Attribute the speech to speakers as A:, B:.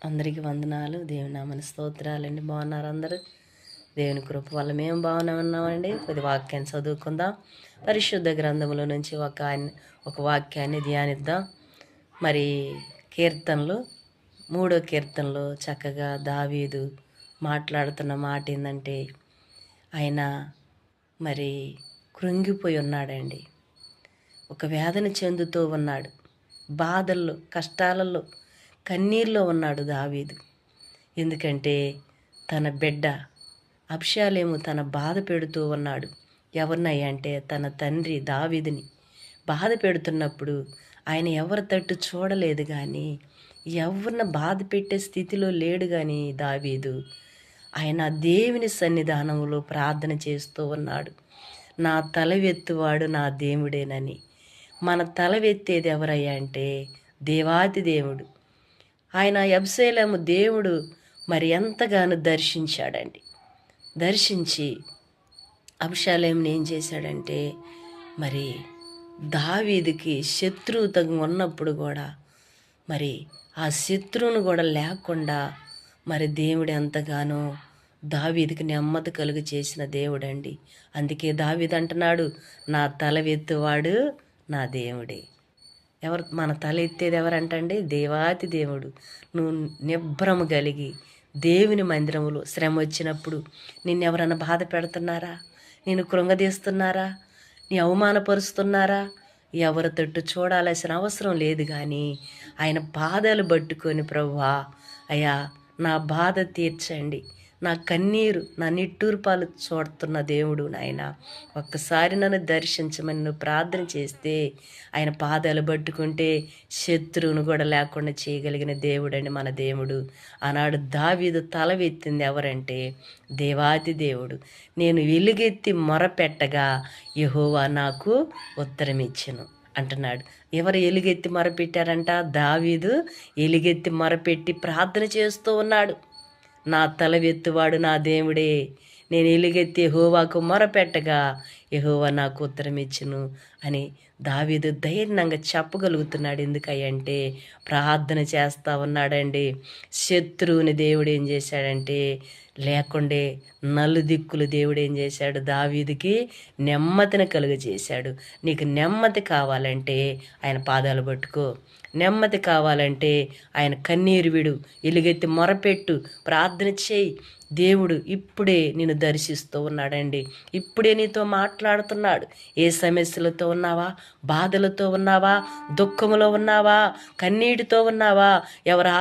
A: అందరికీ వందనాలు. దేవుని నామన స్తోత్రాలండి. బాగున్నారు అందరూ? దేవుని కృప వల్ల మేము బాగానే ఉన్నామండి. కొద్ది వాక్యాన్ని చదువుకుందాం. పరిశుద్ధ గ్రంథంలో నుంచి ఒక వాక్యాన్ని ధ్యానిద్దాం. మరి కీర్తనలు 3వ కీర్తనలో చక్కగా దావీదు మాట్లాడుతున్న మాట ఏంటంటే, ఆయన మరి కృంగిపోయి ఉన్నాడండి. ఒక వేదన చెందుతూ ఉన్నాడు. బాధల్లో, కష్టాలలో, కన్నీరులో ఉన్నాడు దావీదు. ఎందుకంటే తన బిడ్డ అబ్షాలోము తన బాధ పెడుతూ ఉన్నాడు. ఎవరినయ్యా అంటే తన తండ్రి దావీదుని బాధ పెడుతున్నప్పుడు ఆయన ఎవరి తట్టు చూడలేదు, కానీ ఎవరిని బాధ పెట్టే స్థితిలో లేడు. కానీ దావీదు ఆయన దేవుని సన్నిధానంలో ప్రార్థన చేస్తూ ఉన్నాడు. నా తల వెత్తువాడు నా దేవుడేనని. మన తల వెత్తేది ఎవరయ్యా అంటే దేవాతి దేవుడు. ఆయన అబ్షాలోము దేవుడు మరి ఎంతగానో దర్శించాడండి. దర్శించి అబ్షాలోముని ఏం చేశాడంటే, మరి దావీదుకి శత్రువుగా ఉన్నప్పుడు కూడా మరి ఆ శత్రువును కూడా లేకుండా మరి దేవుడు ఎంతగానో దావీదుకి నెమ్మది కలుగు చేసిన దేవుడండి. అందుకే దావీదు అంటున్నాడు, నా తల వెత్తువాడు నా దేవుడే. మన తల ఎత్తేది ఎవరంటండి? దేవాతి దేవుడు. నువ్వు నిబ్రము కలిగి దేవుని మందిరములో శ్రమ వచ్చినప్పుడు నిన్నెవరన్నా బాధ పెడుతున్నారా? నేను కృంగదీస్తున్నారా? నీ అవమానపరుస్తున్నారా? ఎవరి తట్టు చూడాల్సిన అవసరం లేదు. కానీ ఆయన పాదాలు పట్టుకొని, ప్రభువా అయ్యా నా బాధ తీర్చండి, నా కన్నీరు, నా నిట్టూర్పాలు చూడుతున్న దేవుడు నాయన, ఒక్కసారి నన్ను దర్శించమని నువ్వు ప్రార్థన చేస్తే ఆయన పాదాలు పట్టుకుంటే శత్రువును కూడా లేకుండా చేయగలిగిన దేవుడండి మన దేవుడు. ఆనాడు దావీదు తల ఎత్తింది ఎవరంటే దేవాతి దేవుడు. నేను వెలుగెత్తి మొరపెట్టగా యెహోవా నాకు ఉత్తరం ఇచ్చెను అంటున్నాడు. ఎవరు ఎలుగెత్తి మొరపెట్టారంట? దావీదు ఎలుగెత్తి మొరపెట్టి ప్రార్థన చేస్తూ ఉన్నాడు. నా తల వెత్తువాడు నా దేవుడే. నేను ఎలుగెత్తి యెహోవాకు మొరపెట్టగా యెహోవా నాకు ఉత్తరం ఇచ్చును అని దావీదు ధైర్యంగా చెప్పగలుగుతున్నాడు. ఎందుకంటే ప్రార్థన చేస్తూ ఉన్నాడండి. శత్రువుని దేవుడు ఏం చేశాడంటే లేకుండే నలుదిక్కులు దేవుడు ఏం చేశాడు? దావీదుకి నెమ్మదిని కలుగజేశాడు. నీకు నెమ్మది కావాలంటే ఆయన పాదాలు పట్టుకో. నెమ్మది కావాలంటే ఆయన కన్నీరు విడు, ఎలుగెత్తి మొరపెట్టు, ప్రార్థన చేయి. దేవుడు ఇప్పుడే నిన్ను దర్శిస్తూ ఉన్నాడండి. ఇప్పుడే నీతో మాట్లాడుతున్నాడు. ఏ సమస్యలతో ఉన్నావా? బాధలతో ఉన్నావా? దుఃఖములో ఉన్నావా? కన్నీటితో ఉన్నావా? ఎవరు